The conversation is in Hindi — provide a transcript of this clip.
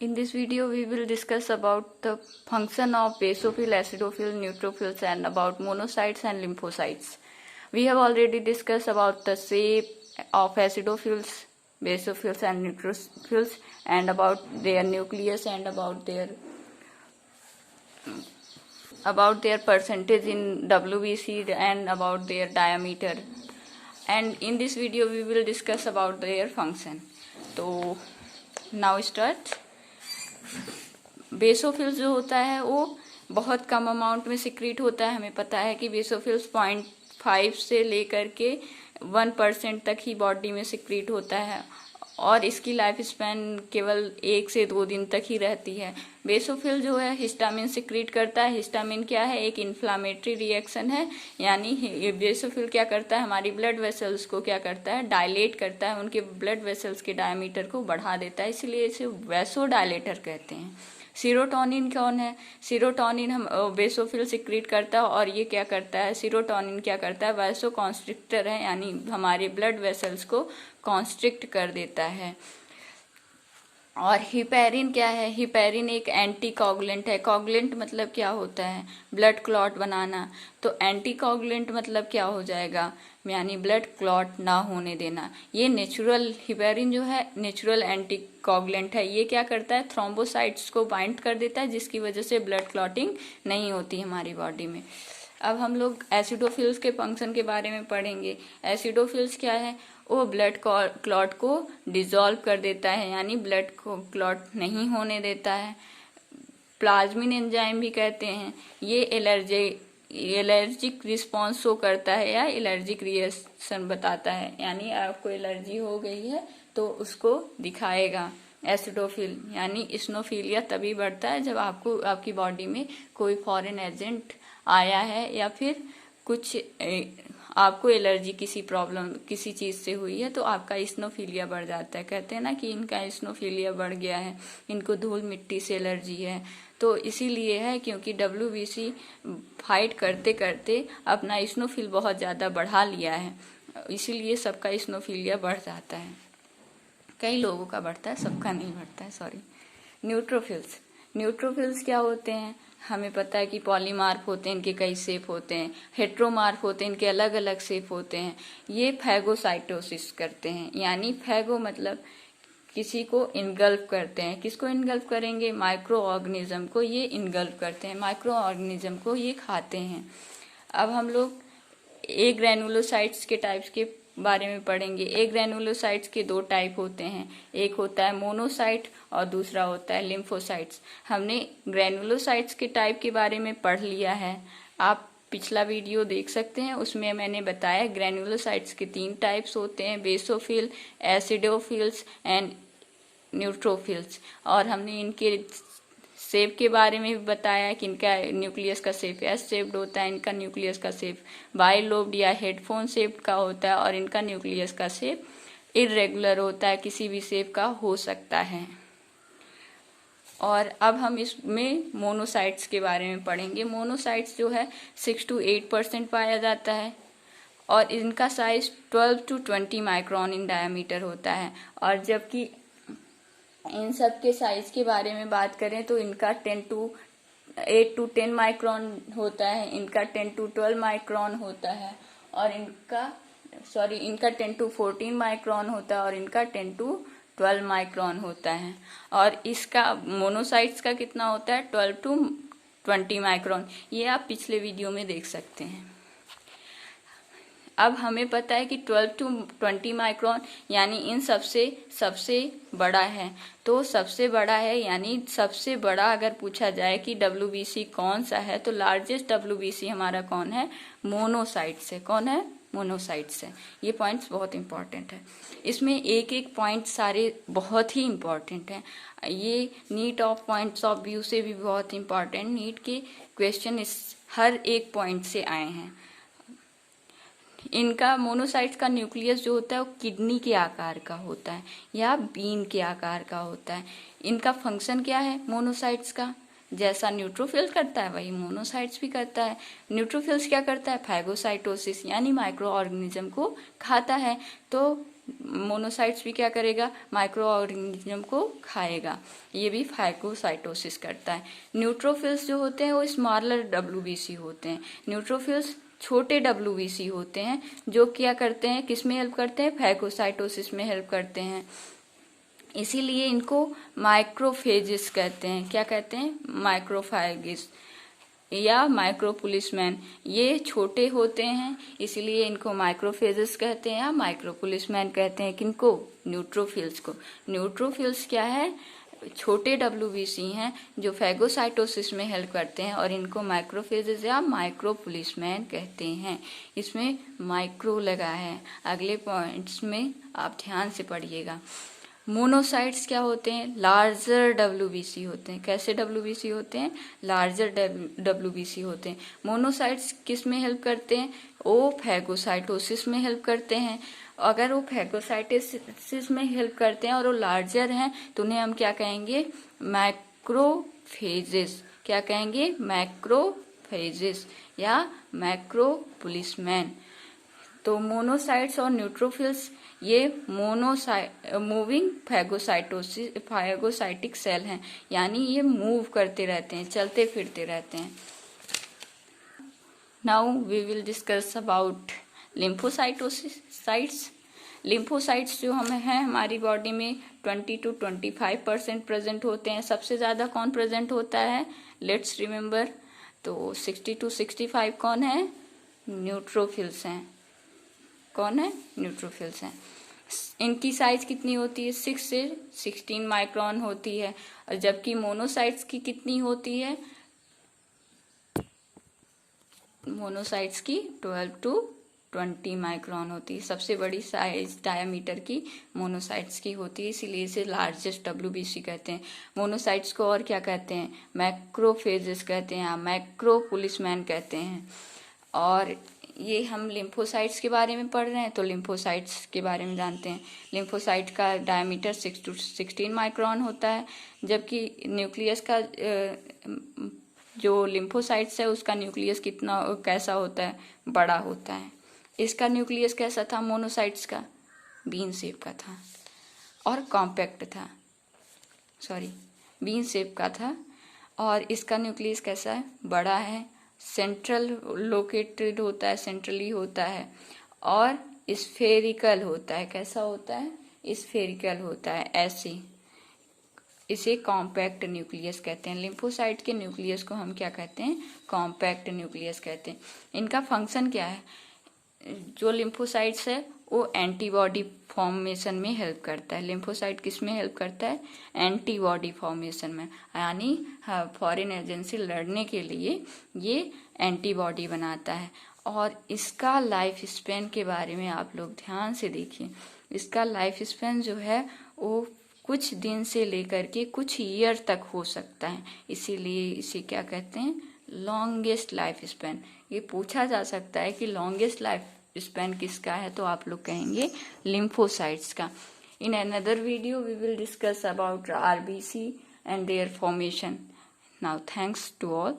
In this video, we will discuss about the function of basophil, acidophil, neutrophils and about monocytes and lymphocytes. We have already discussed about the shape of acidophils, basophils and neutrophils and about their nucleus and about their percentage in WBC and about their diameter. And in this video, we will discuss about their function. So now start. Basophils जो होता है वो बहुत कम अमाउंट में सिक्रीट होता है। हमें पता है कि बेसोफिल्स 0.5 से लेकर के 1% तक ही बॉडी में सिक्रीट होता है और इसकी लाइफ स्पैन केवल 1 से 2 दिन तक ही रहती है। बेसोफिल जो है हिस्टामिन सिक्रीट करता है। हिस्टामिन क्या है? एक इन्फ्लामेटरी रिएक्शन है, यानी बेसोफिल क्या करता है? हमारी ब्लड वेसल्स को क्या करता है? डायलेट करता है, उनके ब्लड वेसल्स के डायमीटर को बढ़ा देता है, इसलिए इसे वैसोडायलेटर कहते हैं। सीरोटोनिन कौन है? सीरोटोनिन हम बेसोफिल सिक्रीट करता है और ये क्या करता है? सीरोटोनिन क्या करता है? वैसो कॉन्स्ट्रिक्टर है, यानी हमारे ब्लड वेसल्स को कॉन्स्ट्रिक्ट कर देता है। और हिपैरिन क्या है? हिपैरिन एक एंटी कोगुलेंट है। कोगुलेंट मतलब क्या होता है? ब्लड क्लॉट बनाना। तो एंटी कोगुलेंट मतलब क्या हो जाएगा? यानी ब्लड क्लॉट ना होने देना। ये नेचुरल हिपैरिन जो है नेचुरल एंटी कोगुलेंट है। ये क्या करता है? थ्रोम्बोसाइट्स को बाइंड कर देता है, जिसकी वजह से ब्लड क्लॉटिंग नहीं होती हमारी बॉडी में। अब हम लोग एसिडोफिल्स के फंक्शन के बारे में पढ़ेंगे। एसिडोफिल्स क्या है? वो ब्लड क्लॉट को डिसॉल्व कर देता है, यानी ब्लड को क्लॉट नहीं होने देता है। प्लाज्मिन एंजाइम भी कहते हैं। ये एलर्जिक रिस्पॉन्स शो करता है या एलर्जिक रिएक्शन बताता है, यानी आपको एलर्जी हो गई है तो उसको दिखाएगा। एसिडोफिल यानी इस्नोफिलिया तभी बढ़ता है जब आपकी बॉडी में कोई फॉरेन एजेंट आया है या फिर कुछ आपको एलर्जी किसी चीज से हुई है तो आपका इस्नोफिलिया बढ़ जाता है। कहते हैं ना कि इनका इस्नोफिलिया बढ़ गया है, इनको धूल मिट्टी से एलर्जी है। तो इसीलिए है क्योंकि WBC फाइट करते करते अपना इस्नोफिल बहुत ज्यादा बढ़ा लिया है, इसीलिए सबका इस्नोफिलिया बढ़ जाता है। कई लोगों का बढ़ता है, सबका नहीं बढ़ता है, सॉरी। न्यूट्रोफिल्स क्या होते हैं? हमें पता है कि पॉलीमार्फ होते हैं, इनके कई शेप होते हैं। हेट्रोमार्फ होते हैं, इनके अलग अलग शेप होते हैं। ये फैगोसाइटोसिस करते हैं, यानी फैगो मतलब किसी को इनगल्फ करते हैं। किसको इनगल्फ करेंगे? माइक्रो ऑर्गेनिज्म को ये इनगल्फ करते हैं, माइक्रो ऑर्गेनिज्म को ये खाते हैं। अब हम लोग ए ग्रैनुलोसाइट्स के टाइप्स के बारे में पढ़ेंगे। ए ग्रैनुलोसाइट्स के 2 टाइप होते हैं, एक होता है मोनोसाइट और दूसरा होता है लिम्फोसाइट्स। हमने ग्रैनुलोसाइट्स के टाइप के बारे में पढ़ लिया है, आप पिछला वीडियो देख सकते हैं, उसमें मैंने बताया ग्रैनुलोसाइट्स के 3 टाइप्स होते हैं, बेसोफिल, एसिडोफिल्स एंड न्यूट्रोफिल्स। और हमने इनके शेप के बारे में भी बताया कि इनका न्यूक्लियस का शेप एस शेप्ड होता है, इनका न्यूक्लियस का शेप बाइलोब्ड या हेडफोन शेप का होता है और इनका न्यूक्लियस का शेप इरेगुलर होता है, किसी भी शेप का हो सकता है। और अब हम इसमें मोनोसाइट्स के बारे में पढ़ेंगे। मोनोसाइट्स जो है 6 to 8% पाया जाता है और इनका size 12 to 20 micron in diameter होता है। और जबकि इन सब के साइज के बारे में बात करें तो इनका 8 to 10 माइक्रोन होता है, इनका 10 to 12 माइक्रोन होता है और इनका 10 to 14 माइक्रोन होता है और इनका 10 to 12 माइक्रोन होता है। और इसका मोनोसाइट्स का कितना होता है? 12 to 20 माइक्रोन। ये आप पिछले वीडियो में देख सकते हैं। अब हमें पता है कि 12 to 20 माइक्रोन यानी इन सबसे बड़ा है। तो सबसे बड़ा है यानी सबसे बड़ा अगर पूछा जाए कि WBC कौन सा है तो लार्जेस्ट WBC हमारा कौन है? मोनोसाइट्स है। कौन है? मोनोसाइट्स है। ये पॉइंट्स बहुत इंपॉर्टेंट है, इसमें एक एक पॉइंट सारे बहुत ही इंपॉर्टेंट हैं। ये NEET of points of view से भी बहुत इंपॉर्टेंट, नीट के क्वेश्चन इस हर एक पॉइंट से आए हैं। इनका मोनोसाइट्स का न्यूक्लियस जो होता है वो किडनी के आकार का होता है या बीन के आकार का होता है। इनका फंक्शन क्या है मोनोसाइट्स का? जैसा न्यूट्रोफिल्स करता है वही मोनोसाइट्स भी करता है। न्यूट्रोफिल्स क्या करता है? फैगोसाइटोसिस यानी माइक्रो ऑर्गेनिज्म को खाता है। तो मोनोसाइट्स भी क्या करेगा, माइक्रो ऑर्गेनिज्म को खाएगा। ये भी फैगोसाइटोसिस करता है। न्यूट्रोफिल्स जो होते हैं वो स्मॉलर WBC होते हैं। न्यूट्रोफिल्स छोटे WBC होते हैं जो क्या करते हैं, किस में हेल्प करते हैं, फैगोसाइटोसिस में हेल्प करते हैं। इसीलिए इनको माइक्रोफेजिस कहते हैं। क्या कहते हैं, माइक्रोफैगिस या माइक्रोपुलिसमैन। ये छोटे होते हैं इसलिए इनको माइक्रोफेजिस कहते हैं या माइक्रोपुलिसमैन कहते हैं। किनको, न्यूट्रोफिल्स को। न्यूट्रोफिल्स क्या है, छोटे WBC हैं जो फैगोसाइटोसिस में हेल्प करते हैं और इनको माइक्रोफेजिस या माइक्रोपुलिसमैन कहते हैं। इसमें माइक्रो लगा है, अगले पॉइंट्स में आप ध्यान से पढ़िएगा। मोनोसाइट्स क्या होते हैं, लार्जर WBC होते हैं। कैसे WBC होते हैं, लार्जर WBC होते हैं। मोनोसाइट्स किस में हेल्प करते हैं, वो फैगोसाइटोसिस में हेल्प करते हैं। अगर वो फैगोसाइटोसिस में हेल्प करते हैं और वो लार्जर हैं तो उन्हें हम क्या कहेंगे, मैक्रोफेजिस। क्या कहेंगे, मैक्रोफेजिस या मैक्रोपुलिसमैन। तो मोनोसाइट्स और न्यूट्रोफिल्स ये मूविंग फैगोसाइटिक सेल हैं, यानी ये मूव करते रहते हैं, चलते फिरते रहते हैं। Now we will discuss about lymphocytes. Lymphocytes जो हमें हैं हमारी बॉडी में 20 to 25% प्रेजेंट होते हैं। सबसे ज्यादा कौन प्रेजेंट होता है, लेट्स रिमेम्बर। तो 60 to 65 कौन है, न्यूट्रोफिल्स हैं। कौन है, न्यूट्रोफिल्स हैं। इनकी साइज कितनी होती है, 6 से 16 माइक्रोन होती है। और जबकि मोनोसाइट्स की कितनी होती है, मोनोसाइट्स की 12 to 20 माइक्रोन होती है। सबसे बड़ी साइज डायामीटर की मोनोसाइट्स की होती है, इसीलिए इसे लार्जेस्ट WBC कहते हैं। मोनोसाइट्स को और क्या कहते हैं, मैक्रोफेजिस कहते हैं, मैक्रोपुलिसमैन कहते हैं। और ये हम लिम्फोसाइट्स के बारे में पढ़ रहे हैं तो लिम्फोसाइट्स के बारे में जानते हैं। लिम्फोसाइट का डायमीटर 6 to 16 माइक्रोन होता है, जबकि न्यूक्लियस का जो लिम्फोसाइट्स है उसका न्यूक्लियस कैसा होता है, बड़ा होता है। इसका न्यूक्लियस कैसा था, मोनोसाइट्स का बीन शेप का था और कॉम्पैक्ट था, बीन शेप का था। और इसका न्यूक्लियस कैसा है, बड़ा है, सेंट्रल लोकेटेड होता है, सेंट्रली होता है और स्फेरिकल होता है। कैसा होता है, स्फेरिकल होता है, ऐसे। इसे कॉम्पैक्ट न्यूक्लियस कहते हैं। लिम्फोसाइट के न्यूक्लियस को हम क्या कहते हैं, कॉम्पैक्ट न्यूक्लियस कहते हैं। इनका फंक्शन क्या है, जो लिम्फोसाइट्स है वो एंटीबॉडी फॉर्मेशन में हेल्प करता है। लिम्फोसाइट किस में हेल्प करता है, एंटीबॉडी फॉर्मेशन में, यानी फॉरेन एजेंट से लड़ने के लिए ये एंटीबॉडी बनाता है। और इसका लाइफ स्पेन के बारे में आप लोग ध्यान से देखिए। इसका लाइफ स्पेन जो है वो कुछ दिन से लेकर के कुछ ईयर तक हो सकता है, इसीलिए इसे क्या कहते हैं, लॉन्गेस्ट लाइफ स्पेन। ये पूछा जा सकता है कि लॉन्गेस्ट लाइफ स्पेन किसका है, तो आप लोग कहेंगे लिम्फोसाइट्स का। In another video we will discuss about RBC and their formation. Now thanks to all.